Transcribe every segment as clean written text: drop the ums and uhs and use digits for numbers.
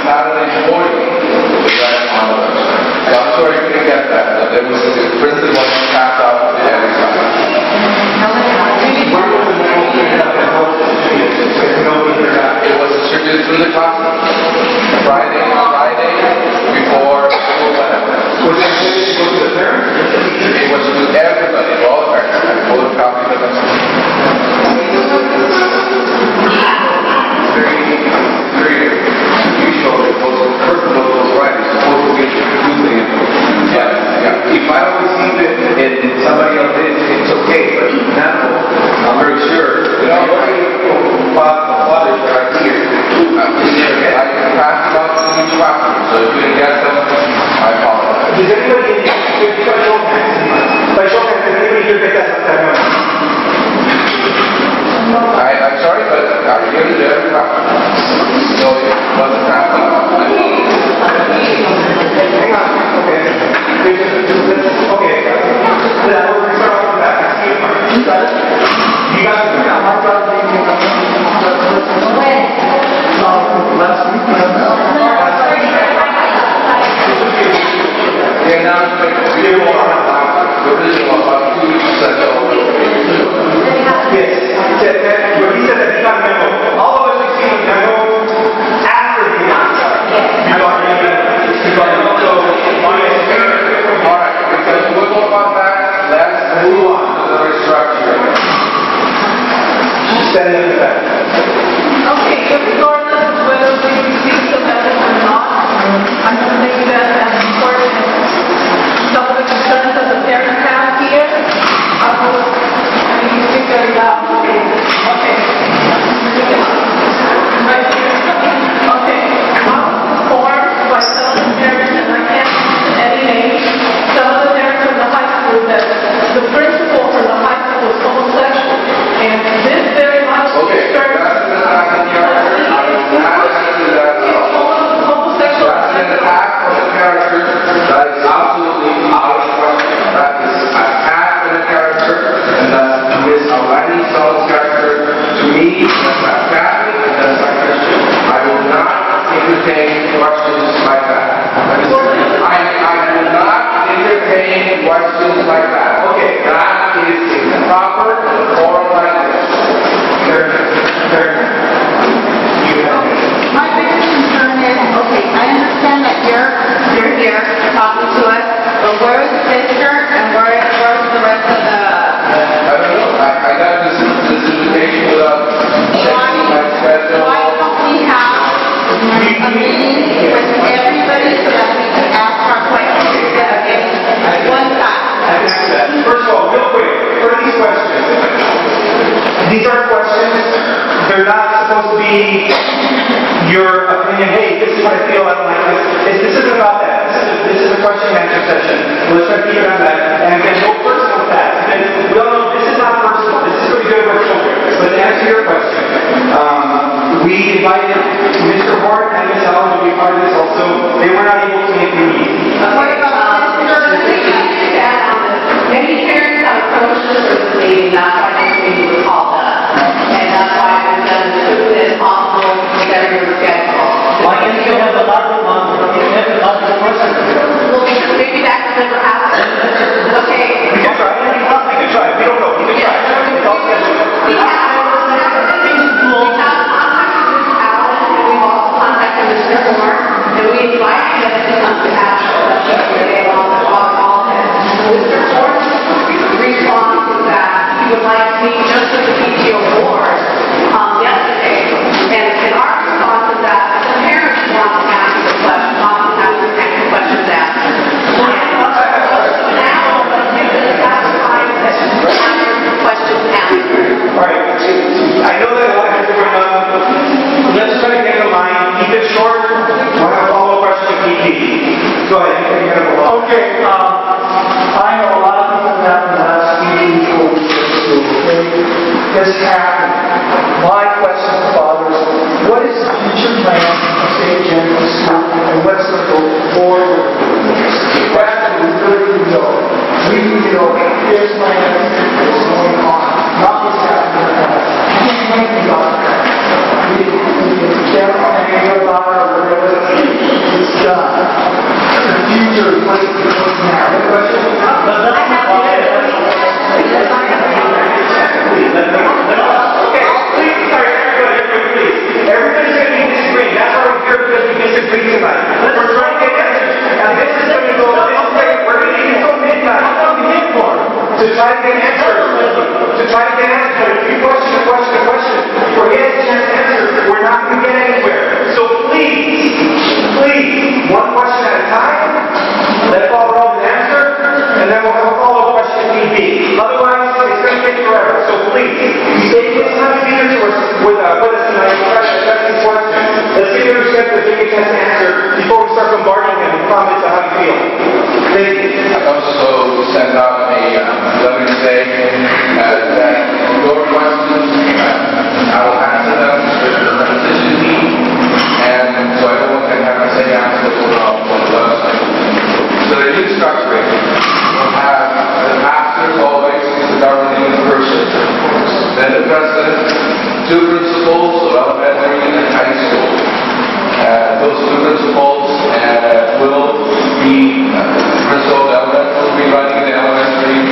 Saturday morning, the website. So I'm sorry you couldn't get that. There was, for instance, one original about 2 weeks ago. Yes. When he said that he got a memo, all of us received a memo after the announcement. You got a memo. So, all right, because we'll talk about that. Let's move on to the restructuring. Stand in the back. Okay, regardless of whether we receive the message or not, I don't think that as important as some of the concerns that the parents have here, I mean, you speak very loud. Okay. Right here. Okay. I was informed by some of the parents, and I can't mention any names, some of the parents from the high school that the principal from the high school is homosexual. And this very much disturbs homosexual. That's an attack on the character that is absolutely out of question. That is an attack on the character, and that is aligning someone's character to me. That's not Catholic, and that's not Christian. I will not entertain questions like that. I will not entertain questions like that. Okay, that is improper or like this. My biggest concern is, okay, I understand that you're here talking to us, but where is the sister and where's the rest of the... I don't know. I got this invitation without checking my schedule. Why don't we have a meeting with everybody so that we can ask our questions instead of getting one time? First of all, real quick, for these questions, these are questions, they're not supposed to be your opinion, hey, this is what I feel, I don't like this. This isn't about that. This is a question and answer session. Let's try to keep it on that. And again, no personal attacks. We all know this is not personal. This is pretty good with children. But to answer your question, we invited Mr. Hort and Ms. Allen to be part of this also. They were not able to make the meeting. What about the sister? Many parents have approached us with the meeting, that's why this meeting was called up. And that's why we've done as soon as possible with every schedule. Why can't you have a larger one? You have a larger person. Well, because maybe that could never happen. Okay. We can try. We can try. We don't know. We can try. We have contacted Ms. Allen, and we've also contacted Mr. Moore, and we invited them to come to actual session where they all of it. Mr. Moore's response is that he would like to meet just with the PTO board yesterday. And our response is that the parents want to ask the question, want to have the questions asked. Now, give us that time to answer the questions answered. All right. I know that a lot of people are going up. Let's try to get in line. Keep it short. We'll have a follow-up question with PT. Go ahead. Okay, I know a lot of people have in the last few weeks, okay? This happened. My question, fathers, what is the future plan of St. Genevieve School and what's the go forward? That's what we really need to know. We need to know this plan is going on, not what's happening in the past. We can't think about that. We can't think about it or whatever. It's done. The future is what it's going now. The question is not. Everybody's going to be disagreeing. That's why we're here, because we disagree tonight. We're trying to get answers. And this is going to go, we're going to need until midnight. That's what we did for. To try to get answers. To try to get answers. If you question a question, before he has a chance to answer, we're not going to get anywhere. So please, one question at a time. Let Paul roll the answer, and then we'll have a follow-up question if need be. Otherwise, it's going to take forever. So please, you take this time to be here with us tonight. Try to address these questions. Let's give your respect to take a chance to answer before we start bombarding him with comments on how you feel. Thank you. I also sent out a letter today that your questions, I will answer them with the transition team, and so everyone can have the same answers on the website. So the new structure will have the pastors always the governing person, then the president, two principals of elementary and high school. Those two principals will be principal of elementary, will be running the elementary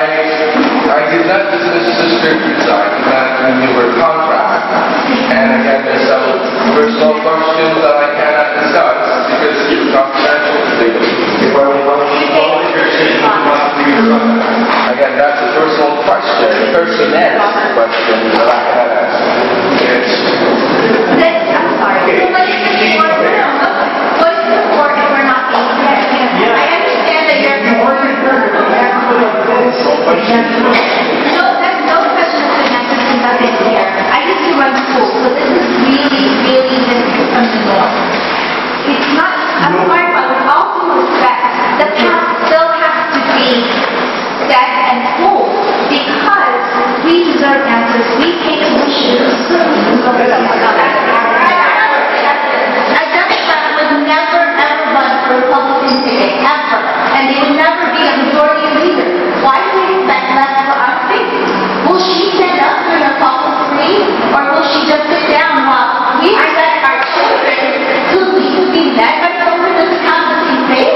I did not dismiss Sister because I did not renew her contract. And again, there's some personal questions that I cannot discuss because it's confidential legally. Again, that's a personal question, personnel question that I cannot answer. I'm sorry. What is the support if we're not being fair? I understand that you're... No, that's no question of the answer since I've been here. I used to run school, so this is really, really different from the law. It's not, I'm sorry, but with all due respect, the path still has to be set and full because we deserve answers. We take initiative. Would never ever run for Republican ticket, ever. And they would never be a majority leader. Why do we expect less for our state? Will she send us during a caucus free? Or will she just sit down while we expect our children to be led by someone who doesn't have the same faith?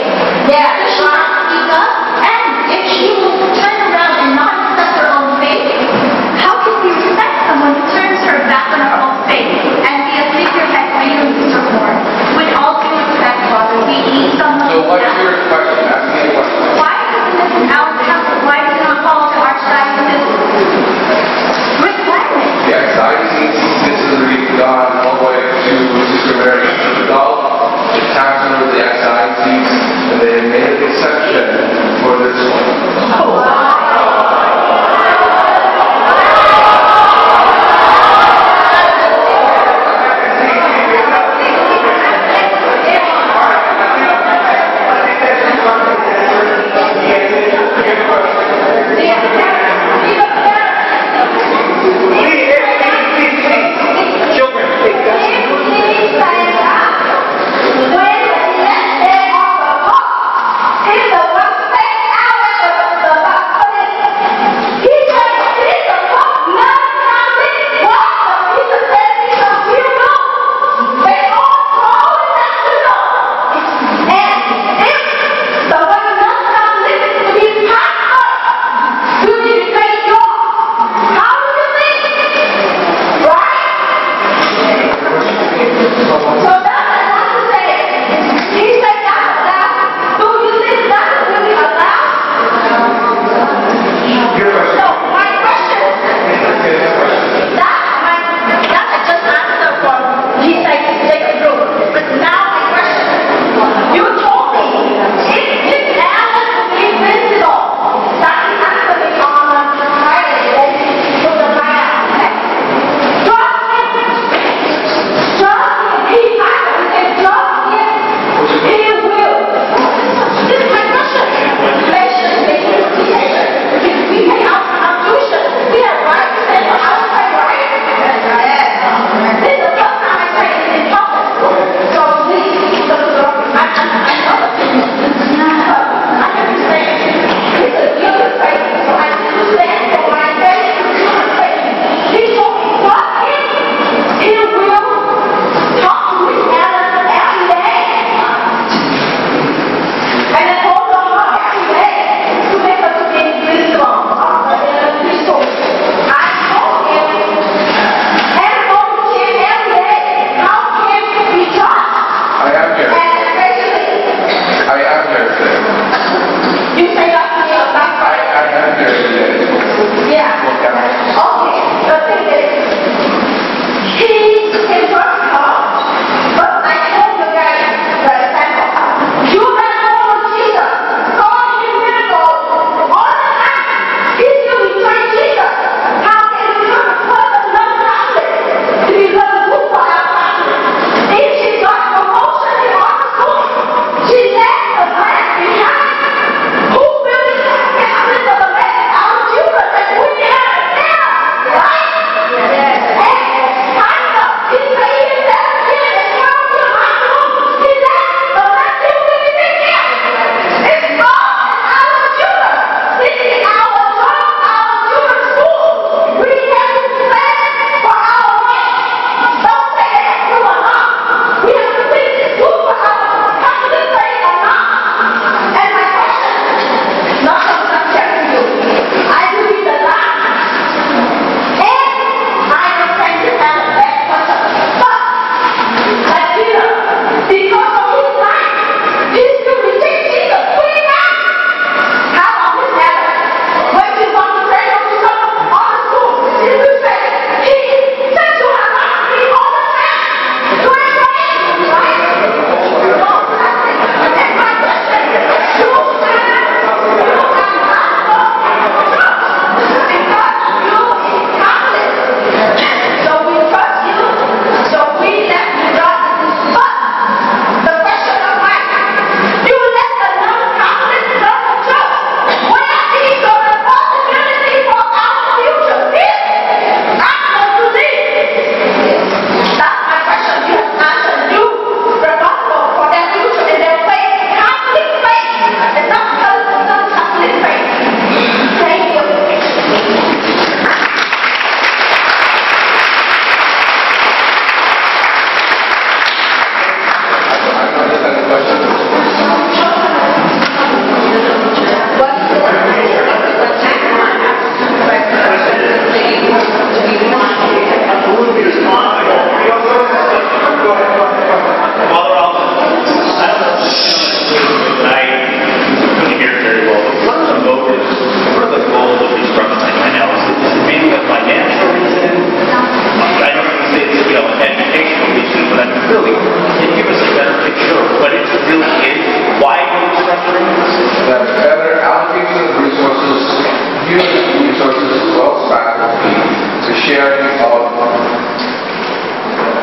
Yeah. Does she not speak up? And if she will turn around and not accept her own faith, how can we respect someone who turns her back on her own faith and be a figurehead for you, Mr. Moore? With all due respect, Father, we need someone. So what's your question?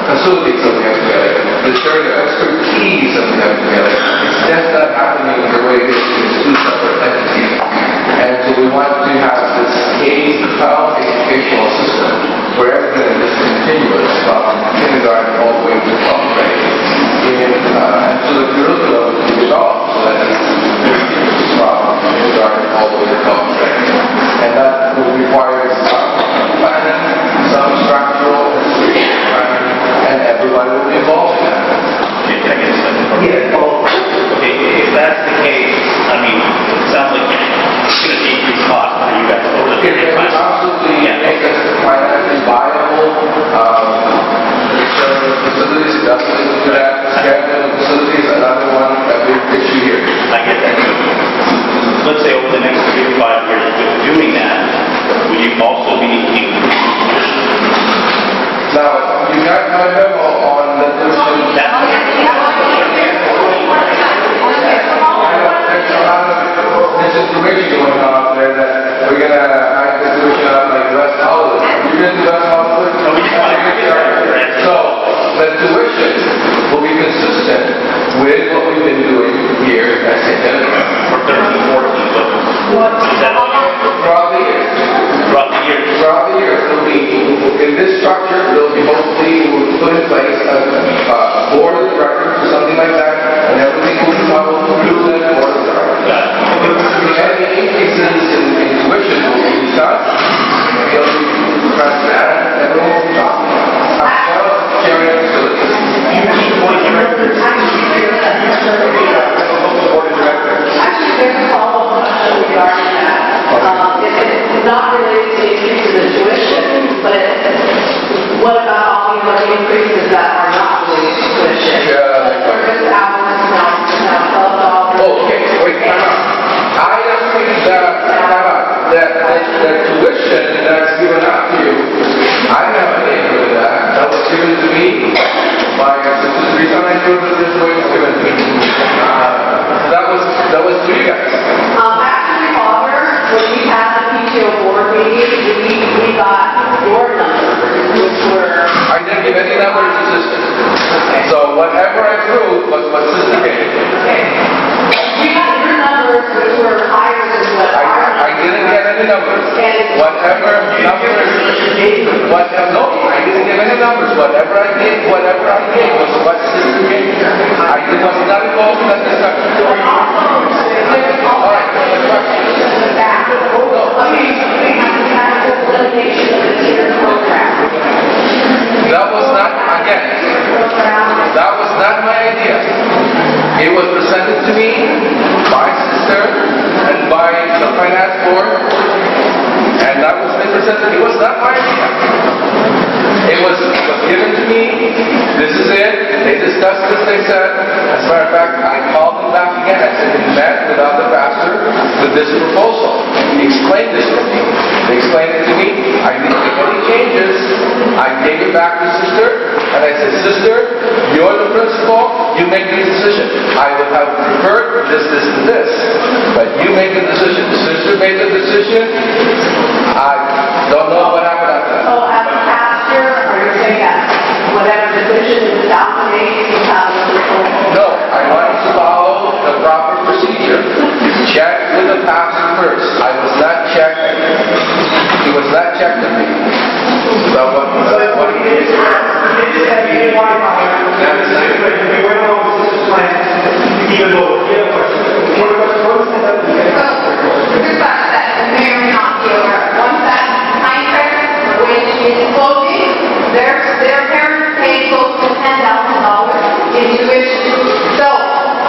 facilities of the FBA, the sharing of expertise of the FBA. It's just not happening the way it is in two separate entities. And so we want to have this K-12 educational system where everything is continuous from kindergarten all the way to 12th grade. And so the curriculum is developed so that it's from kindergarten all the way to 12th grade. And that requires planning, some structural and spiritual planning, and everybody will be involved in that. Can I get something? Yeah, well, Okay, if that's the case, I mean, it sounds like it's going to decrease cost for you guys over the It can absolutely make us financially viable. Facilities definitely do that. Scheduling facilities, another one, a big issue here. I get that too. Let's say over the next 3 to 5 years, with doing that, would you also be increasing tuition? Now, you got my memo on the tuition. There's a lot of misinformation going on out there that we're going to hide the tuition out like West Hollywood. You're going to do West Hollywood? No, we just want to make sure. So, the tuition will be consistent with what we've been doing here at St. Genevieve. For 13, 14, what is that? Throughout the year. Throughout the year? Throughout the year. It'll be, in this structure, it'll be hopefully put in place a board of directors or something like that, and everything will be followed through that board of directors. Any increases in tuition will be discussed, it'll be transparent, and everyone will be talking. Sharing facilities. Actually, there's a follow-up question regarding that. It's not related to increases in tuition, but what about all the other increases that are not related to tuition? Service hours, now $12. Okay, wait, time out. I don't think that tuition that's given out to you, I have an issue with that. That was given to me by Sister Teresa, and I knew that this way was given to me. That was to you guys. Actually, Father, when we had the PTO board meeting, we got board numbers, which were... I didn't give any numbers to Sister. Okay. So whatever I proved was what Sister gave. Okay. We got your numbers, which were higher than what I didn't get any numbers. Whatever numbers, no, I didn't give any numbers. Whatever I gave was what Sister gave. I was not involved in that discussion. All right, the question. Hold on. That was not, again, that was not my idea. It was presented to me by Sister and by the finance board, and that was presented. It was not my idea. It was given to me. This is it. They discussed this, they said. As a matter of fact, I called them back again. I said, we met without the pastor with this proposal. He explained this to me. They explained it to me. I didn't make any changes. I gave it back to Sister, and I said, Sister, you're the principal. You make the decision. I would have preferred this, and this, but you make the decision. Sister made the decision. I don't know what happened after that. So as a pastor, are you saying that whatever decision is out today, you have to control? No, I wanted to follow the proper procedure. Check with the pastor first. I was not checked. He was not checked with me. So what he did is even though we have questions. Good fact that the mayor may not be aware of. Once that contract, which is closing, their parents pay close to $10,000 in tuition. So,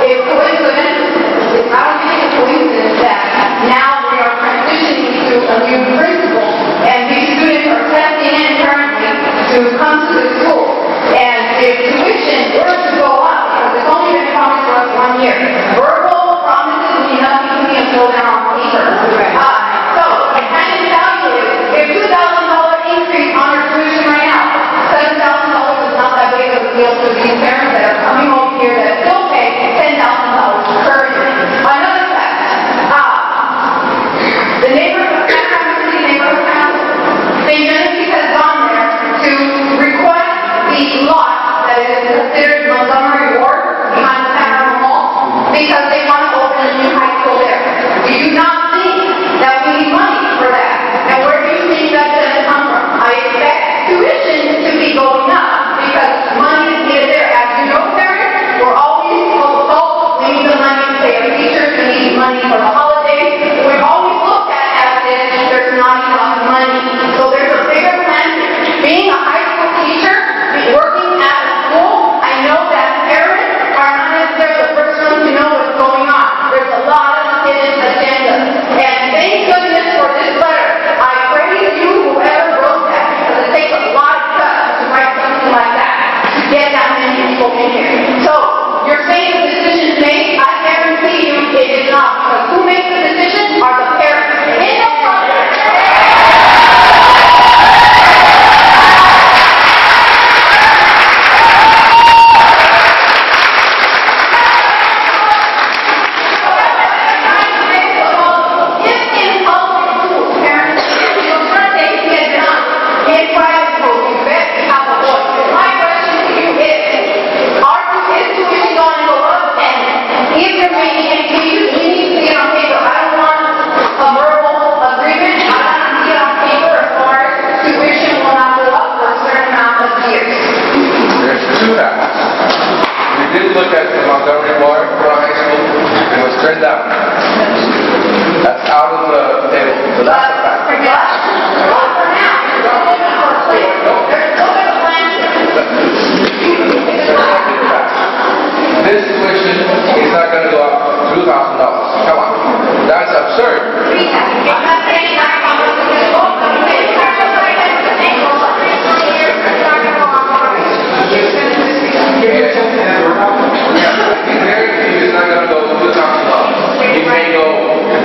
it's coincidence, I don't think it's a coincidence that now we are transitioning to a new principal, and these students are testing in currently to come to the school. And if tuition were to go up, because it's only been promised for us 1 year, verbal promises mean nothing to me until they're on paper. So, I kind of calculated, if $2,000 increase on your tuition right now, $7,000 is not that big of a deal to these parents that are coming over here that still pay $10,000 per year. Another fact, the neighborhood, turned down. That's out of the table. So that's a fact. This tuition is not going to go up $2,000. Come on. That's absurd. It's not going to go $2,000. It may go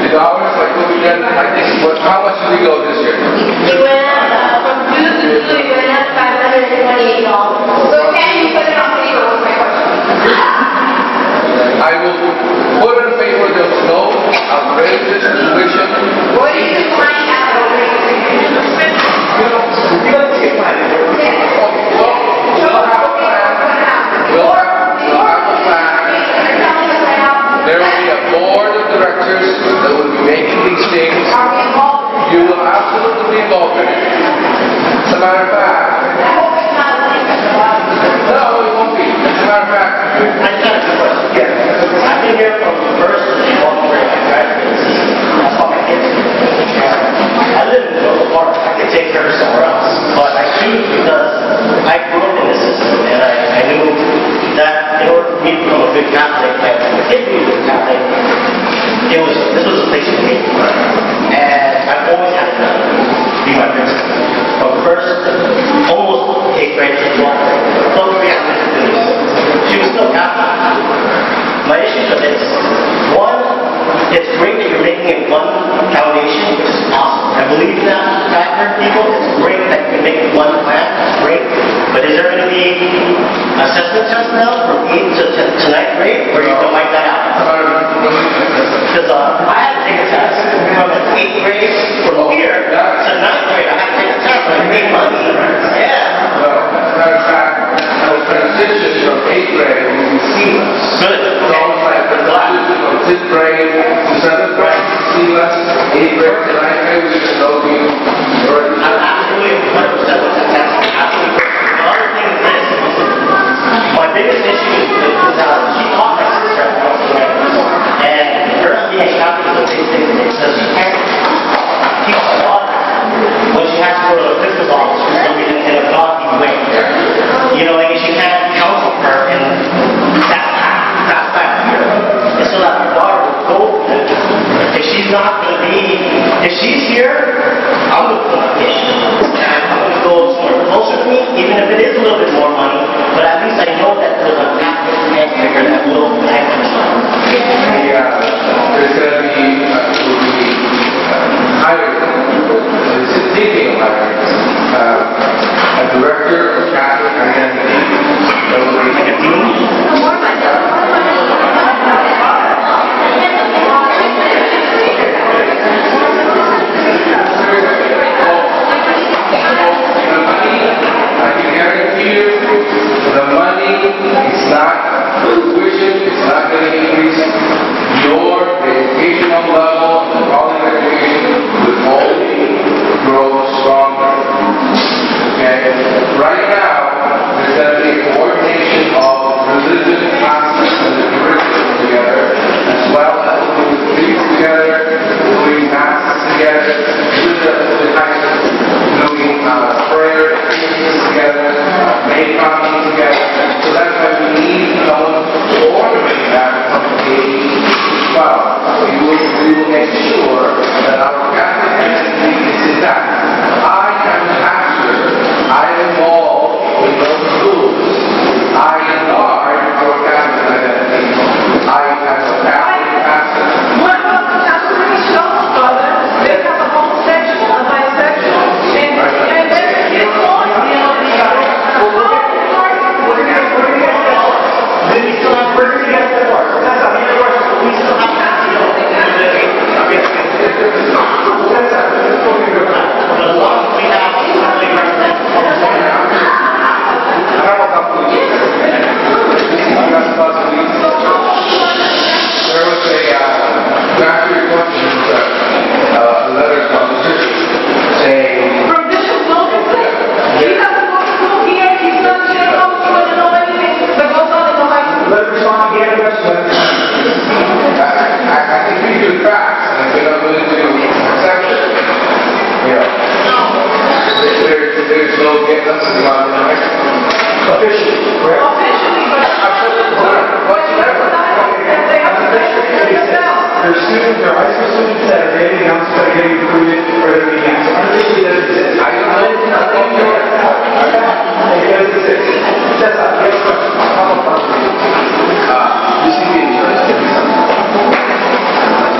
$50, like what we did. I think, how much did we go this year? We went up from June to June, we went up $528. So can you put it on paper? Was my question. I will put in paper there was no outrageous tuition. What is the fine out of We'll have a plan. There will be a board of directors that will be making these things. You will absolutely be involved in it. As a matter of fact. No, it won't be. As a matter of fact. I just have a question. Yeah. I've been here from the first to the 12th grade. I graduated. That's all my kids. I live in Villa Park. I could take her somewhere else. But I choose because I grew up in this system and I knew that in order for me to become a good Catholic and a kid to be a good Catholic, this was a place for me. And I've always had to be my principal. From first, almost 8th grade to 12th grade. 12th grade, I went to do this. She was still Catholic. My issues are this. One, it's great that you're making it one foundation, which is awesome. I believe in that factor, people. It's great that you can make it one plan. It's great. But is there going to be assessment tests now from 8th to 9th grade, where you can wipe that out? Because I had to take a test from 8th grade from here to 9th grade. I had to take a test for 8 months. Yeah. Well, as a matter of fact, the transition from 8th grade will be seamless. Good. It's almost like the transition from 5th grade to 7th grade, seamless. 8th grade to 9th grade, we should know you. I'm absolutely 100% with that. That's absolutely. The other thing is this. My biggest issue is that she taught my sister at 12th grade. And her being Catholic is a big thing because she can't teach her daughter when she has to go to the principal's office for some reason in a godly way. You know, like she can't counsel her in that fear. And so that her daughter will go with it. If she's not going to be, if she's here, I'm going to put my kid. And I'm going to go somewhere closer to me, even if it is a little bit more money, but at least I know that there's a Catholic figure that will connect with her. There's going to be hiring, there's thinking of hiring a director of Catholic identity that will be like a team. I can guarantee you get us to go out in the high school. Officially, correct? Officially, but There's students, there are high school students that are getting announced that are getting recruited or they're being asked. Unofficially, it doesn't exist. I don't know. It doesn't exist. That's not the question. How about You see the insurance give me something.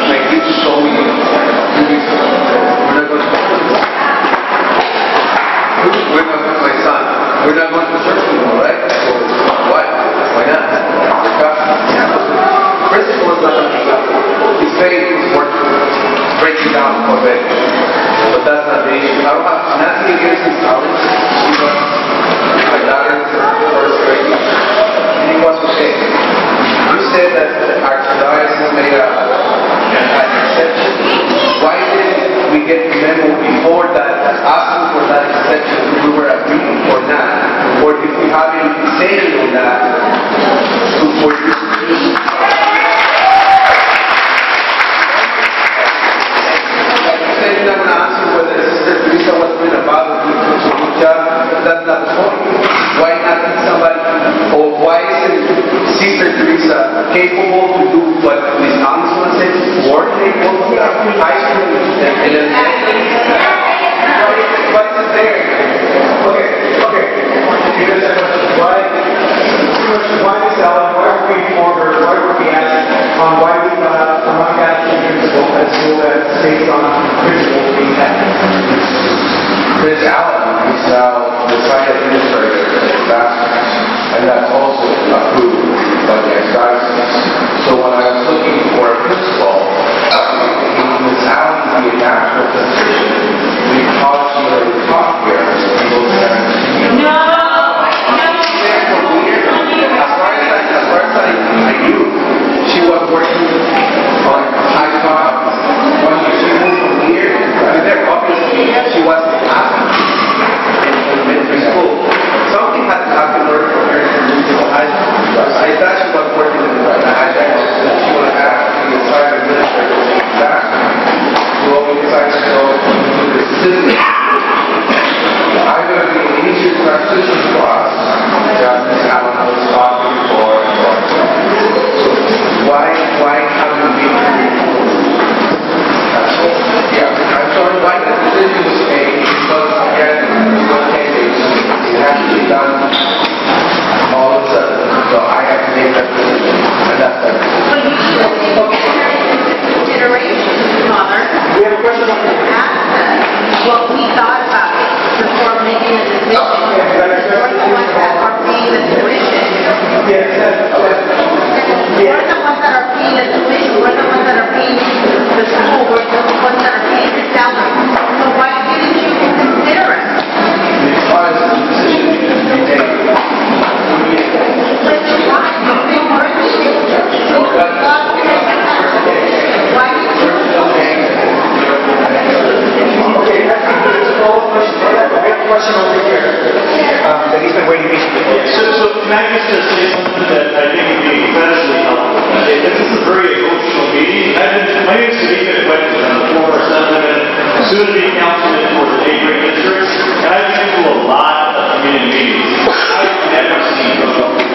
Like you just told me 2 weeks ago. We're not going to We're not with my son. We're not going to church anymore, right? So what? Why not? Principal is not going to his faith is working, breaking down already. But that's not the issue. I don't have nothing against his college. My daughter's first grade. He was okay. You said that our diocese made an exception. Why didn't we get the memo before that asking for that exception if we were agreeing or not? Or if we haven't said on that to for this I'm going to answer whether Sister Teresa was doing a bad or good job. That's not the point. Why not get somebody, or why isn't Sister Teresa capable to do what Ms. Thompson said, coordinate both of the high school and then what is there? Okay. Because why Ms. Allen, why are we informed or why were we asked on why we thought from our Catholic principal at school that states on principal being Catholic? Ms. Allen is the site administrator at Baptist, and that's also approved by the archdiocese. So when I was looking for a principal, Ms. Allen to be a natural position, we thought she would talk here and go to that. As far as I knew, she was working on high school. When she moved from here, there obviously she wasn't happy in elementary school. Something had to happen in order for her to move to high school. I thought she was working in the high school, so she would have asked me to start administrator that. So we decided to go to the system. I'm going to be an easier transition for us. Ms. Allen was talking for. Why haven't we? I'm sorry. Why the decision was made? Because again, it has to be done all of a sudden. So I have to make that decision, and that's that. But you should take into consideration, Father. We have a question on here. What we thought about it before making a decision. We're the ones that are paying the tuition. We're the ones that are paying the tuition. We're the ones that are paying the school. We're the ones that are paying the salary. So why didn't you consider us? Because the decision needs to be made. But why? You've been working. Why did you? Okay, there's a follow-up question. We have a question over here that he's been waiting patiently. So can I just say something that I think would be incredibly helpful? This is a very emotional meeting. My name is Genevieve Elementary School. I'm the former assemblyman, soon-to-be councilman for the neighboring districts, and I've been to a lot of community meetings. I've never seen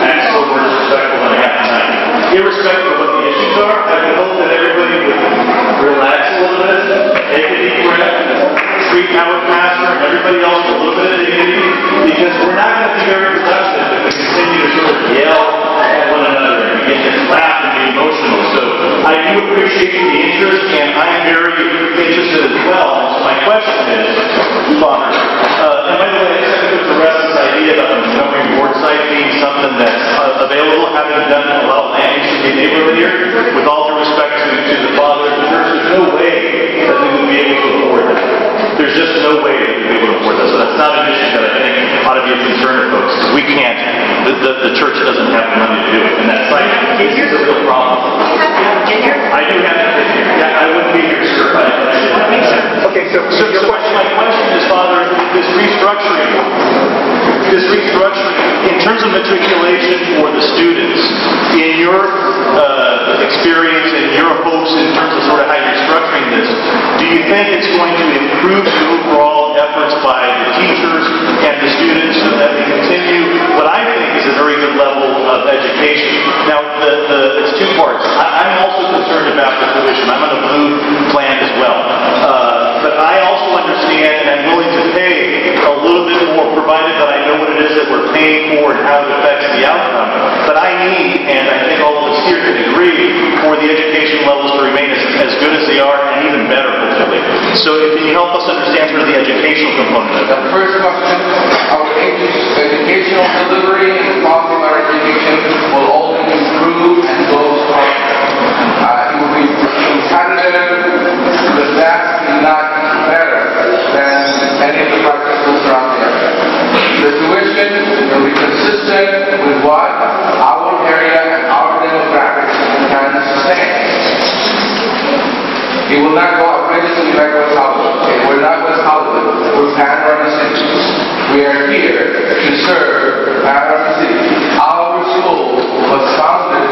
act so more disrespectful than I have tonight. Irrespective of what the issues are, I would hope that everybody would relax a little bit, take a deep breath, treat Howard Pastor and everybody else with a little bit of dignity, because we're not going to be very productive if we continue to sort of yell at one another and begin to laugh and be emotional. So I do appreciate the interest, and I'm very interested as well. And so my question is, Father, and by the way, I just have to put to rest this idea about the Montgomery board site being something that's available, having done a lot of land use in the neighborhood here. With all due respect to the father of the church, there's no way that we would be able to afford that. There's just no way that we'd be able to afford that. So that's not an issue that I think ought to be a concern to folks. We can't. The church doesn't have the money to do it. And that's like, it's a real problem. I do have to be here. Yeah, I wouldn't be here, sir, if I didn't. Okay, so My question is, Father, this restructuring, in terms of matriculation for the students, in your experience and your hopes in terms of sort of how you're structuring this, do you think it's going to improve the overall efforts by the teachers and the students so that we continue what I think is a very good level of education. Now, it's two parts. I'm also concerned about the tuition. I'm on the blue plan as well. But I also understand and I'm willing to pay a little bit more, provided that I know what it is that we're paying for and how it affects the outcome. But I need, and I think all of us here can agree, for the education levels to remain as good as they are and even better, hopefully. So can you help us understand sort of the educational component of that? The first question, our educational delivery and quality of our education will only improve and go stronger. It will be competitive, but that is not better than any of the private schools around the area. The tuition will be consistent with what our area and our demographics can sustain. It will not go outrageously like West Hollywood. Okay? We're not West Hollywood. We're Panorama City. We are here to serve Panorama City. Our school was founded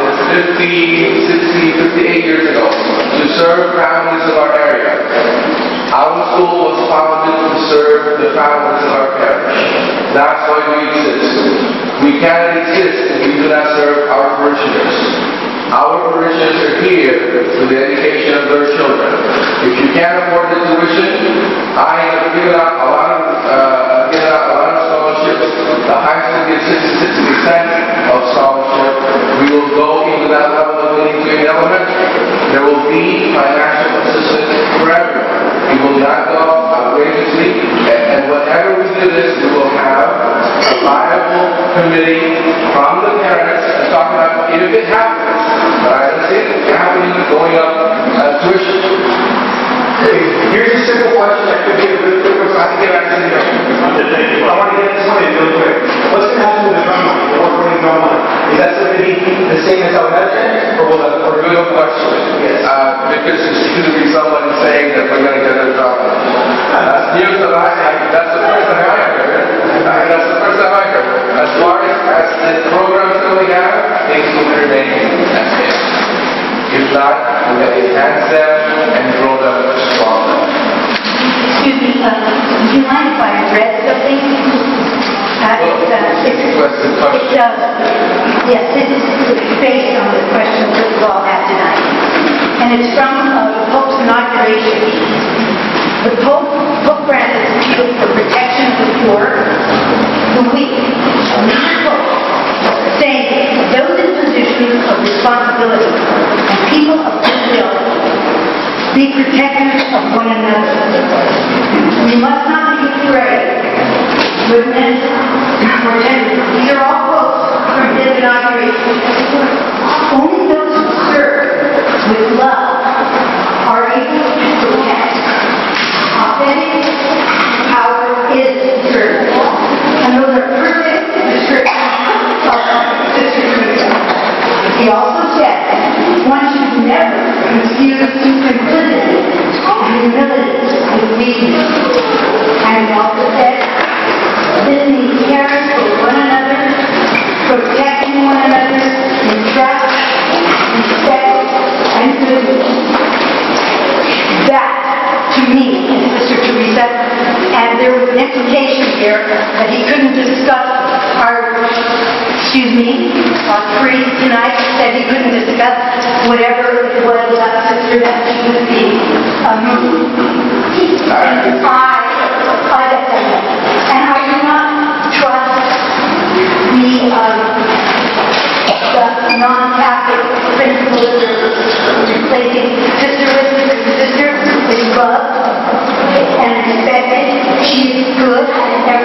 50, 60, 58 years ago to serve families of our area. Our school was founded to serve the families of our parish. That's why we exist. We cannot exist if we do not serve our parishioners. Our parishioners are here for the education of their children. If you can't afford the tuition, I have given out a lot of scholarships. The high school gets 66% of scholarship. We will go into that level of Genevieve Elementary. There will be financial assistance for everyone. We will not go outrageously, and whenever we do this, we will have a viable committee from the parents to talk about if it happens. But I don't see it happening going up tuition. Here's a simple question that could be a really quick one, so I can get back to the I want to get this one in real quick. What's going to happen with the drum line, the award-winning drum line? Is that going to be the same as Alden, or will that? Good question. Yes. Because there seems to be someone saying that we're going to get a drum line. That's news that that's the first time I heard. That's the first time I heard. As far as the programs that we have, things will remain as is. If not, we're going to enhance them and grow them stronger. Excuse me, would you mind if I read something? Yes, this is based on the questions that we've all had tonight. And it's from the Pope's inauguration. The Pope Francis appealed for protection of the poor, the weak, and the Pope, saying those in positions of responsibility and people of goodwill be protectors of one another. We must not be afraid, women, or gender. These are all quotes from his inauguration. Only those who serve with love are able to protect. Authentic power is service. And those are perfect descriptions of Sister Teresa. He also said, one should never confuse simplicity and humility with weakness. And he also said, this means caring for one another, protecting one another in trust, respect, and goodness. That, to me, is Sister Teresa. And there was an implication here that he couldn't discuss our free tonight, that he couldn't discuss whatever it was about Sister that she would be. And I do not trust the non-Catholic principles of replacing sister with sister with love and respected. She is good and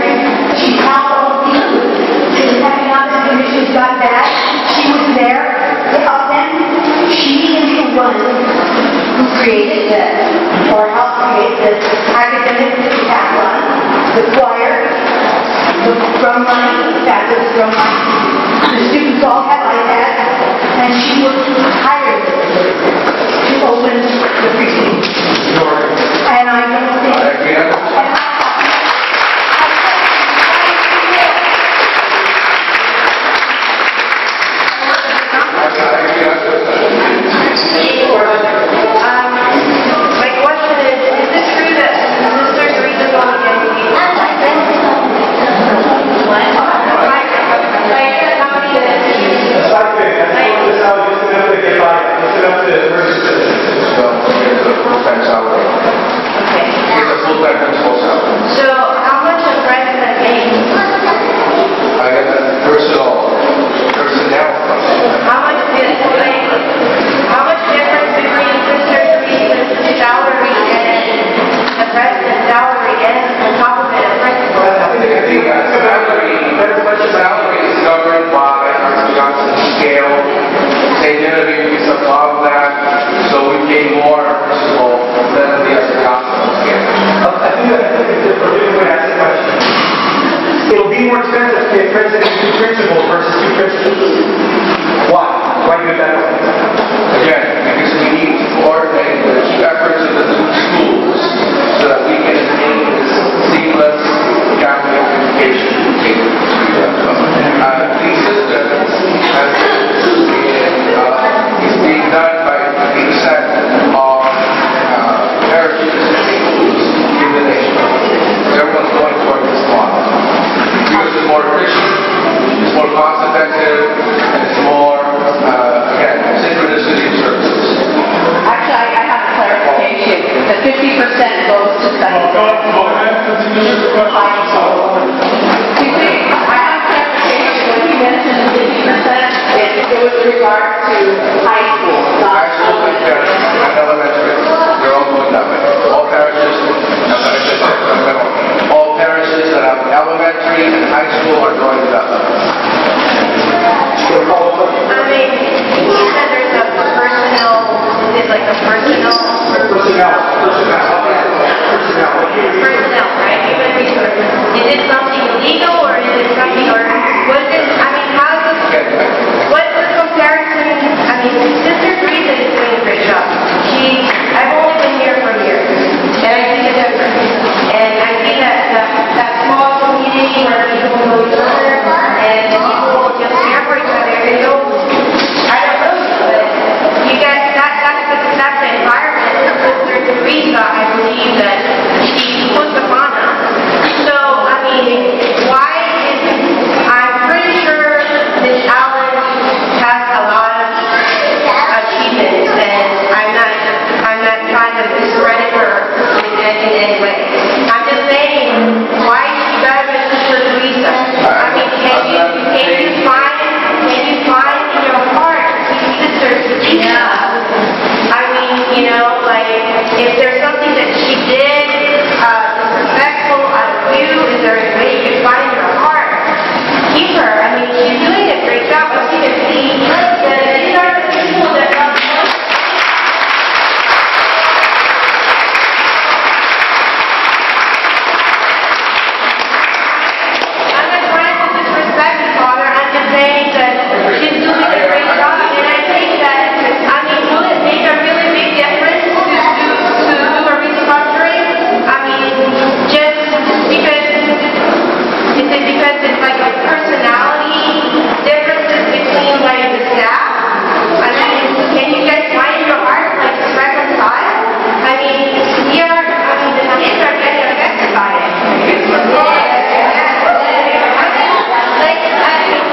she's not all people. The economic conditions got bad. She was there to help them. She is the one who created or helped create the academic decathlon, the choir, the drum line, fabulous drum line. The students all had iPads, and she worked tirelessly to open the precinct. And I don't think... My question is this true that Sister Teresa is only getting president and 2 principals versus 2 principals? Why? Why do it that way? Again, because we need to coordinate the efforts of the 2 schools so that we can make this seamless Catholic education take to the system as is being done by the set of parishes and schools in the nation. Everyone's going toward this model because it's more efficient, it's more cost effective, and it's more, again, synchronicity of services. Actually, I have a clarification. The 50% goes to secondary. Excuse me? I have a clarification. When you mentioned 50%, it was with regard to high school, not High school and elementary, they're all going that way. All parishes, all parishes that have elementary and high school are going that way. I mean, you said there's a personal, is it like a personal? Personnel, right? Human resources. Is it something illegal or is it something, or was it, I mean, how is it, what's the comparison? I mean, Sister Teresa is doing a great job. I've only been here for years, and I see the difference. And I see that small community where people know each other, and people just care for each other. They don't, I don't know, but you guys, that's the environment that Sister Teresa, I believe, that she puts upon us. So, I mean, why is, I'm pretty sure Ms. Allen has a lot of achievements, and I'm not trying to discredit her in any way. I'm just saying, why is she better than Sister Teresa? I mean, can you find in your heart Sister Teresa? I mean, you know, like, if there's something that she did disrespectful out of you, is there a way you can find in your heart? Keep her. I mean, she's doing a great job, but you can see that these are the people that love her. I'm not trying to disrespect you, Father. I'm just saying that she's doing a great job, and I think that, I mean, will it make a really big difference to do a restructuring? I mean, just because, is it because it's like a personality differences between like the staff? I mean, can you guys find in your heart like to reconcile? I mean, the kids are getting affected by it.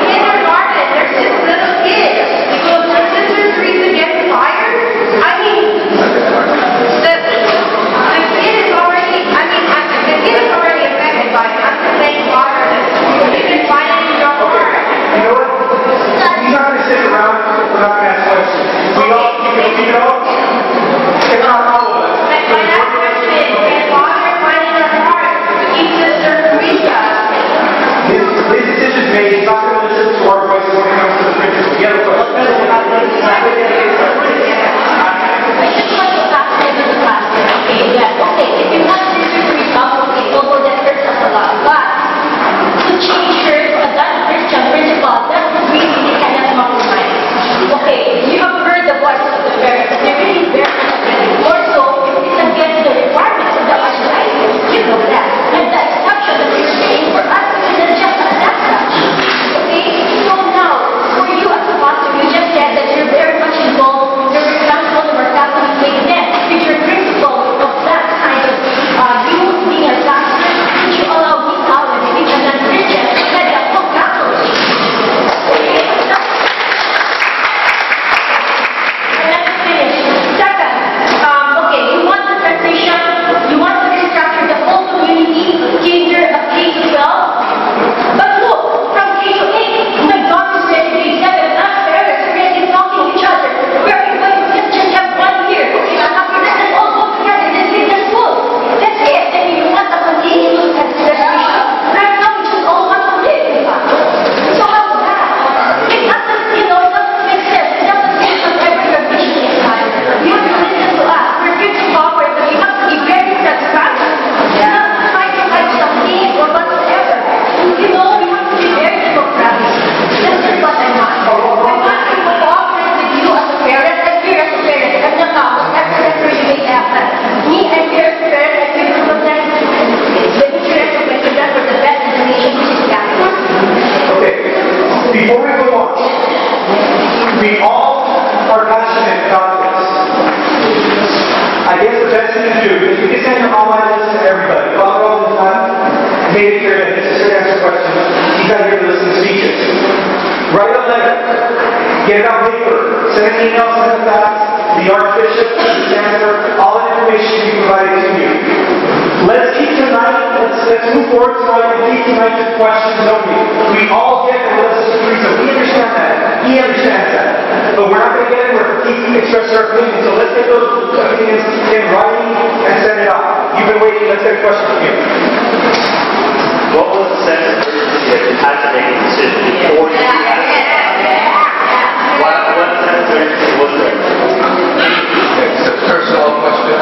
Kindergarten, they're just little kids. So if Sister Teresa gets fired, I mean, the kid is already, affected by it. I'm just saying, Father, that you can find it in your heart. You know what? You're not going to sit around, we're not going to ask questions. We all, you know, it's not all of us. My last question is, can Father find in your heart to keep Sister Teresa? His decision's made, he's not going to listen to our voices when it comes to the principal. You have a question? I just want to ask the pastor, okay, that, okay, if you want Sister Teresa, okay, although that hurts us a lot, but to change her to a Christian principal, that's really the kind of compromise. Okay, you have heard the voices of the parents, and they're really very understanding. More so, it's against the requirements of the archdiocese. You know that. And the exception that you're saying for us is just a that such. made it clear that this is here to answer questions. He's not here to listen to speeches. Write a letter. Get it on paper. Send an email, send a fax. The Archbishop, the Chancellor, all that information will be provided to you. Let's keep tonight, let's move forward tonight and keep tonight to questions only. We all get the list of three, so we understand that. He understands that. But we're not going to get anywhere if we express our opinions. So let's get those opinions in writing and send it out. You've been waiting. Let's get a question from you. What was the sense of urgency that you had to make a decision before you had what sense of urgency was there? It's a personal question.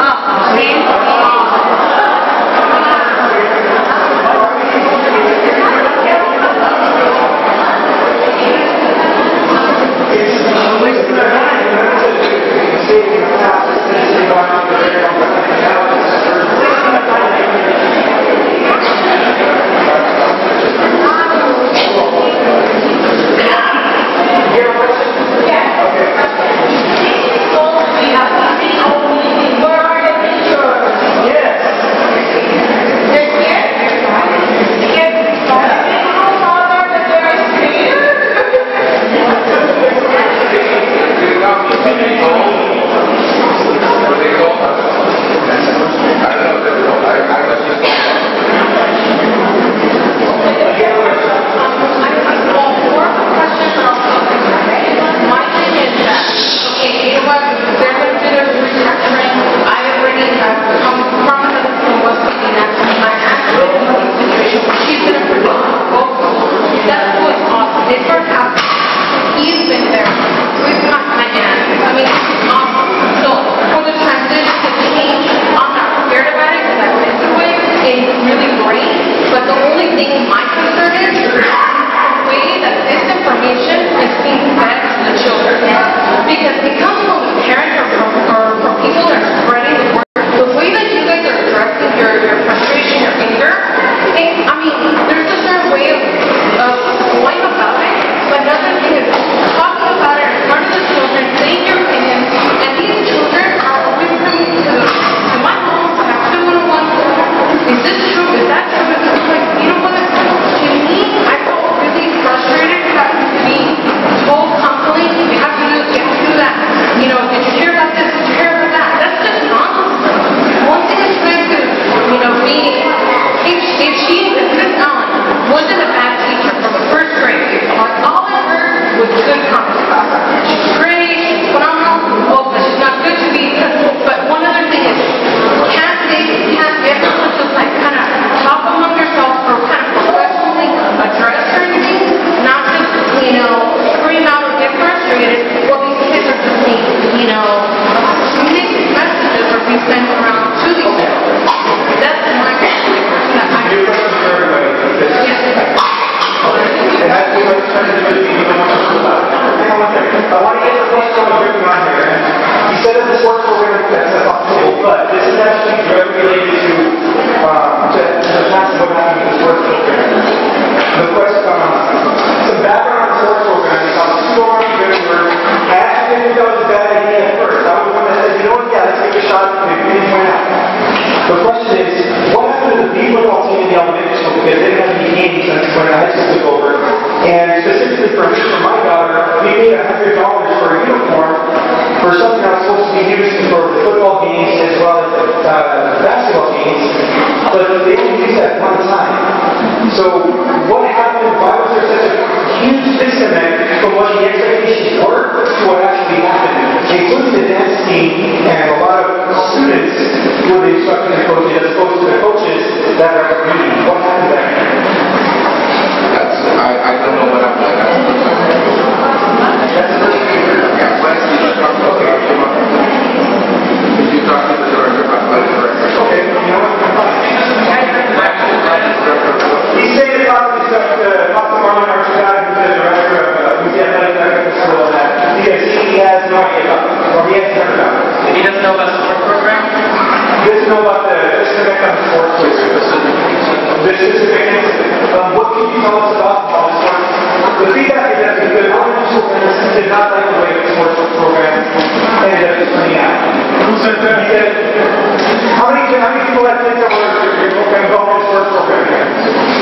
How many people have kids that were involved in the sports program here?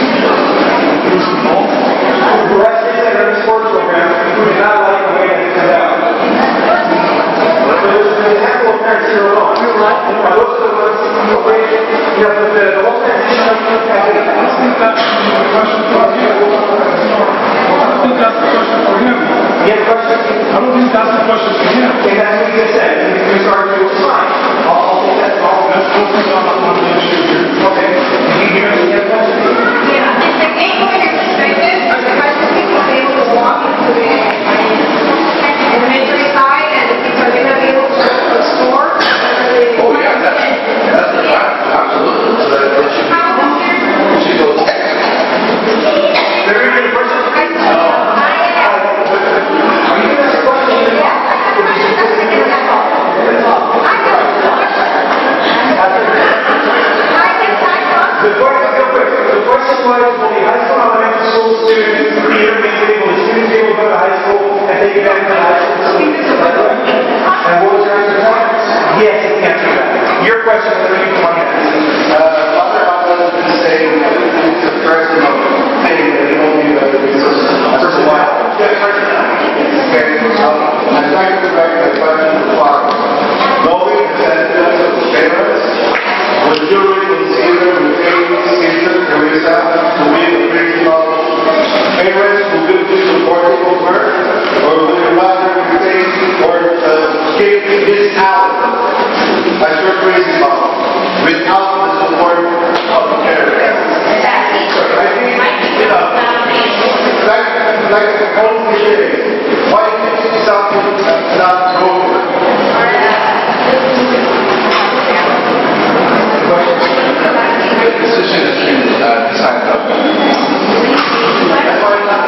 think that's a question for him. I don't think that's a question for him. You have a question? I don't think that's a question for him. Okay, that's what you just said. You started to explain. I'll take that. Let's focus on the issue here. Okay. You have a question? Yeah, if the gateway is restricted, are the questions people be able to walk into the elementary side, and are they going to be able to go to the store? Oh, yeah, that's the plan, absolutely. So that it should go text. Very good person. Are you going to ask a question? The question was, will the high school and elementary school students be able to go to high school and take advantage of the high school facilities? And what was your answer to that? Yes, you can answer that. Your question is what you want to ask. Father Alden has been saying it's a person of pain that he won't be able to resources. For a while. Okay, I'd like to direct my question to the Father. Knowing the sentiments of the parents, would you reconsider retaining Sister Teresa to be the principal parents who will be supportive of her? Or would you rather retain or keep this out as your principal without the support of the parents? I think, like the whole cliche, why is something not broken? The decision has been decided on. That's why it's not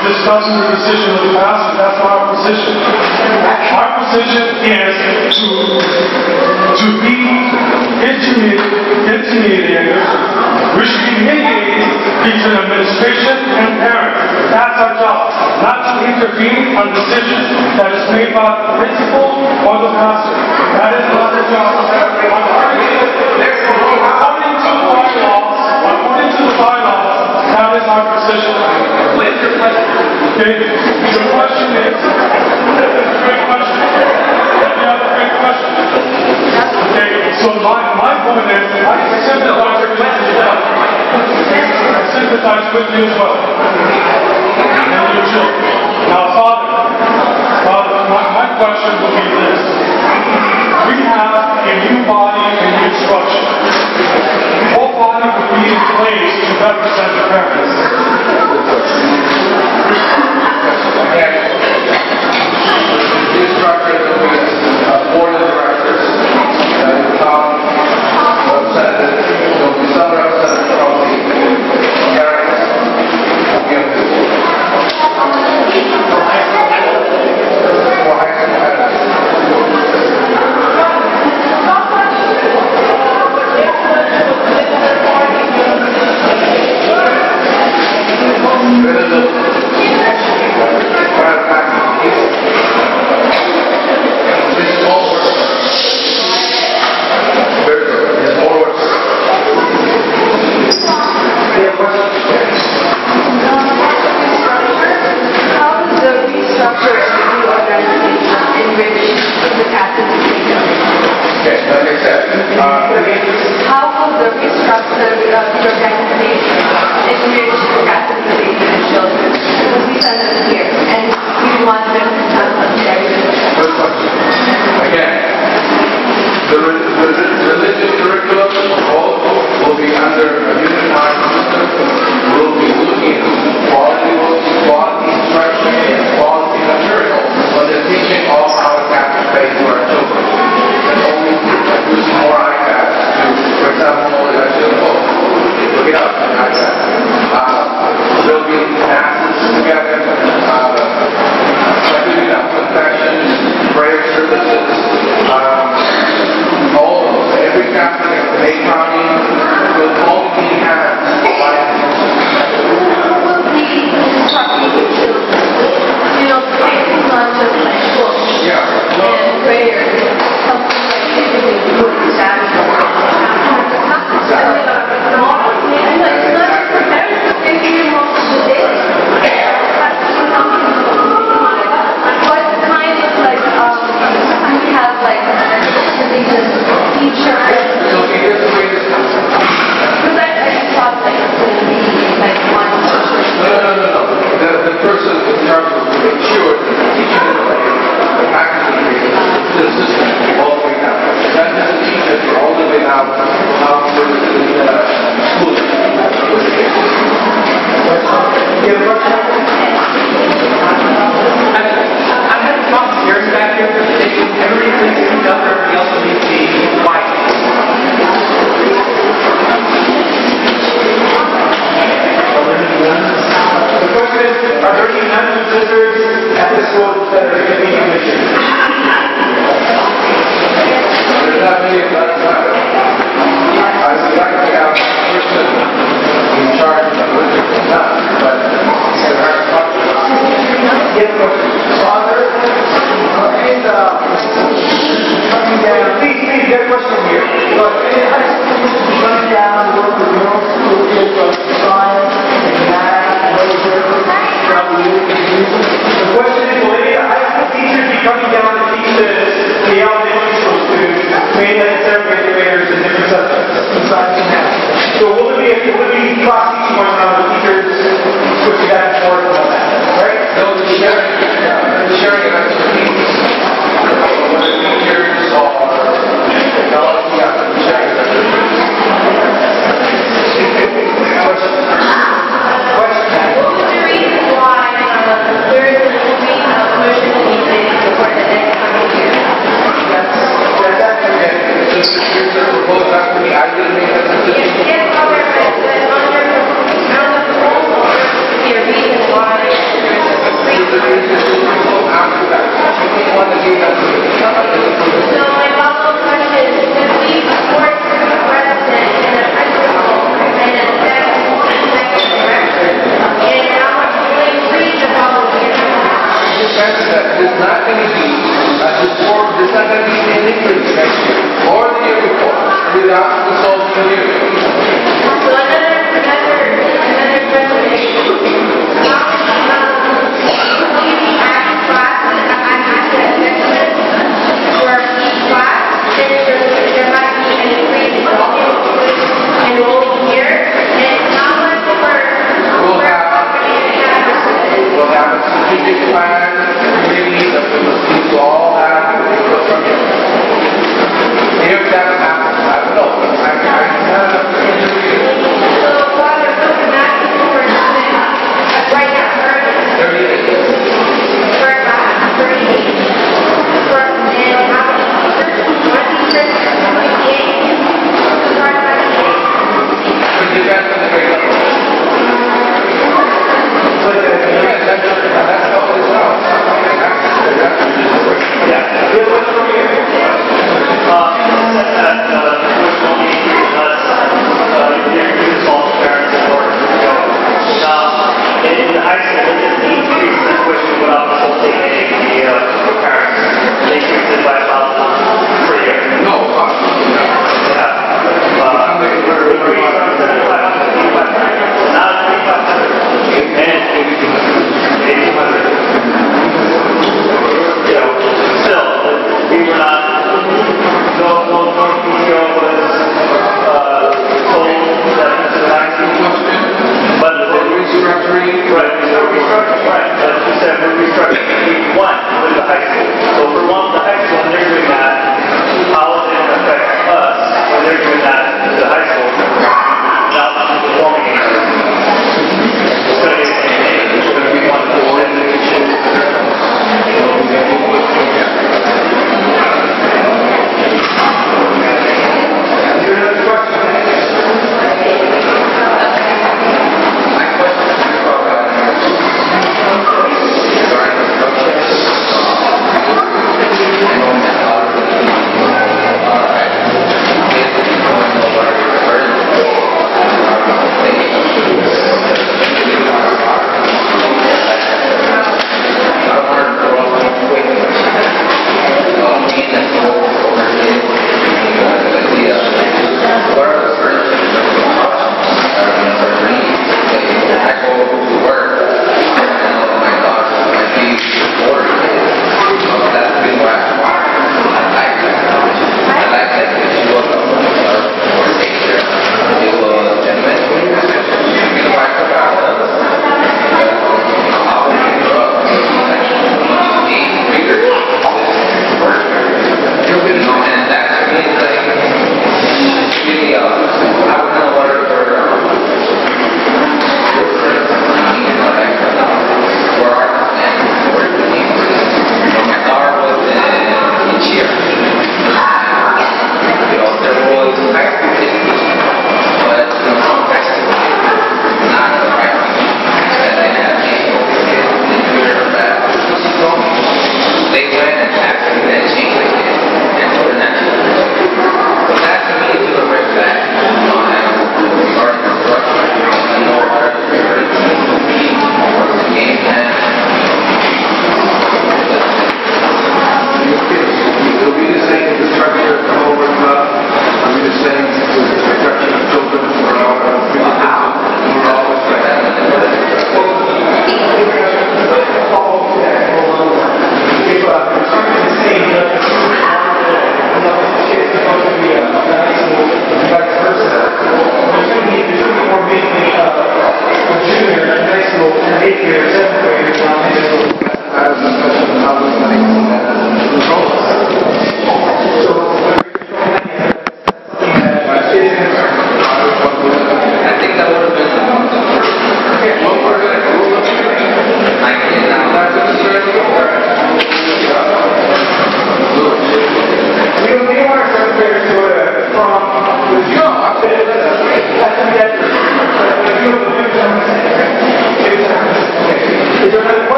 discussing the decision of the pastor. That's not our position. Our position is to be intermediators. We should be mediating between administration and parents. That's our job. Not to intervene on decisions that is made by the principal or the pastor. That is not the job of everyone. So my point is, I sympathize with you as well. I sympathize with you as well. And your children. Now, Father, my question would be this. We have a new body and new structure. What body would be in place to represent the parents? New structure will be a board of directors. At the top, representative, there will be some representative from the parents. For high school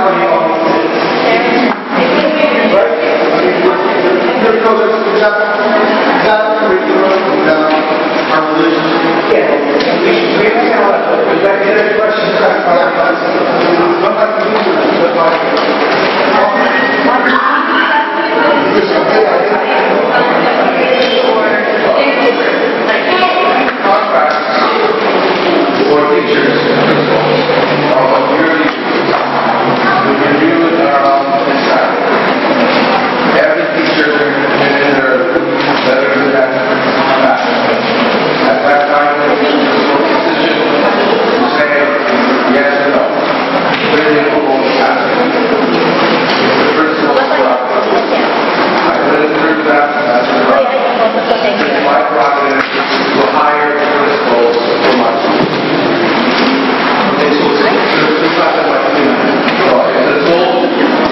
money on these things. Right? That curriculum about our religion. Yeah. We understand all that. But back to the question, Contracts for teachers are what yearly we review in Saturday. Every teacher in their letter to that. At that time, they make a decision to say yes or no. Clearly, we will pass it. The principal is right. I live through that. That's right. It's my prerogative to hire the principals for my school.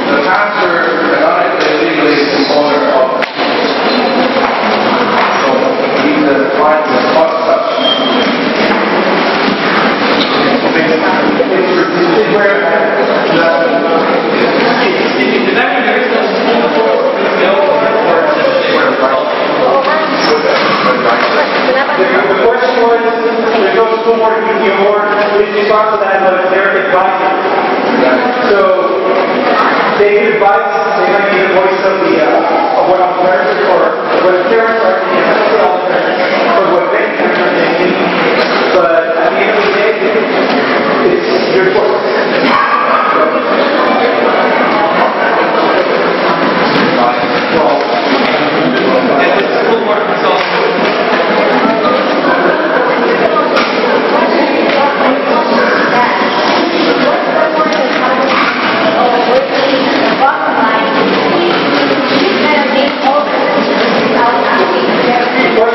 The pastor canonically legally is the owner of the so he's the client is not such. The question was, there's no school board PTO board, we just talked to that, but they're advising. So, they give advice, they might be the voice of the, of what I'm learning, or what parents are thinking, or what they think are thinking. But at the end of the day, it's your choice.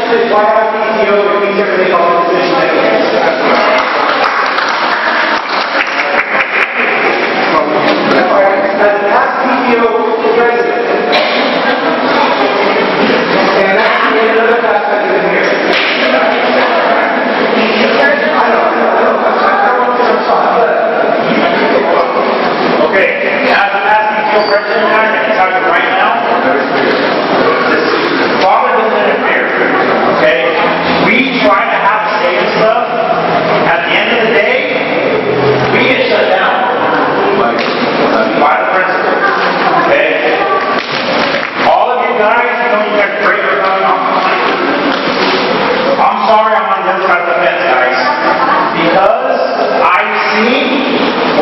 Why have PTO if we never make all the decisions anyways? As past PTO president, and that's the end of the past president here. I don't want to respond, but... Okay, as a past PTO president, I can tell you right now, Father doesn't interfere. Okay? We try to have a say in stuff. At the end of the day, we get shut down by the principal. Okay? All of you guys, you know you guys are great for coming on. I'm sorry I'm on the other side of the fence, guys. Because I see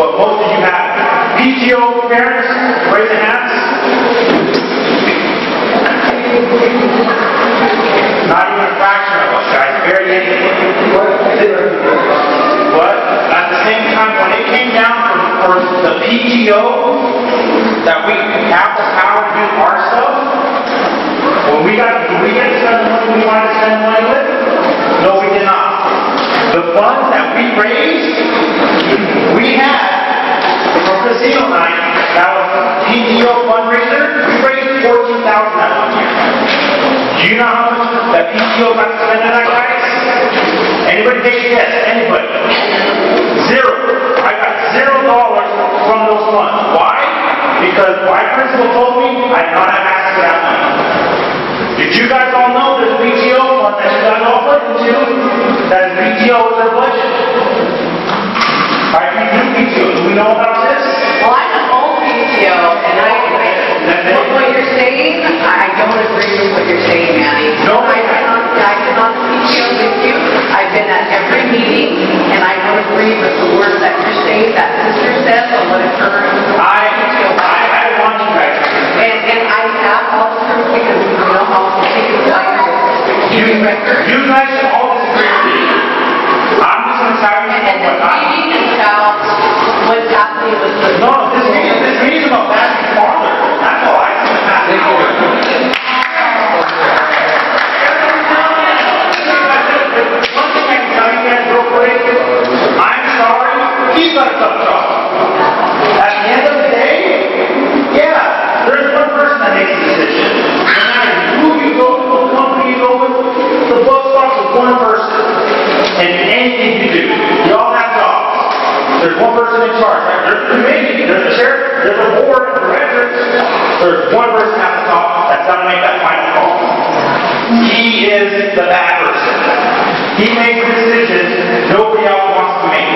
what most of you have. PTO parents, raise your hands. Not even a fraction of us, guys. Very But at the same time, when it came down for the PTO, that we have the power to do our stuff, when we get to spend the money we wanted to spend money with? No, we did not. The funds that we raised, we had for casino night, that was PTO fundraiser, we raised $14,000 that 1 year. Do you know how much that PTO got to spend on that, guys? Anybody take a guess? Anybody? Zero. I got $0 from those funds. Why? Because my principal told me I did not have access to that money. Did you guys all know there's PTO fund that you guys all put into? That is PTO is their budget. Right? We do PTO. Do we know about this? Well, I don't own PTO, and what you're saying, I don't agree with what you're saying, Manny. No, I've been on the PTO with you. I've been at every meeting, and I don't agree with the words that you're saying, that sister says, on what occurred. I want you guys to. And I have all the proof because you know how to take it down. You guys should all disagree with me. I'm just going to tell you And the what I meeting is about what's happening with the There's one person at the top that's got to make that final call. He is the bad person. He makes decisions nobody else wants to make.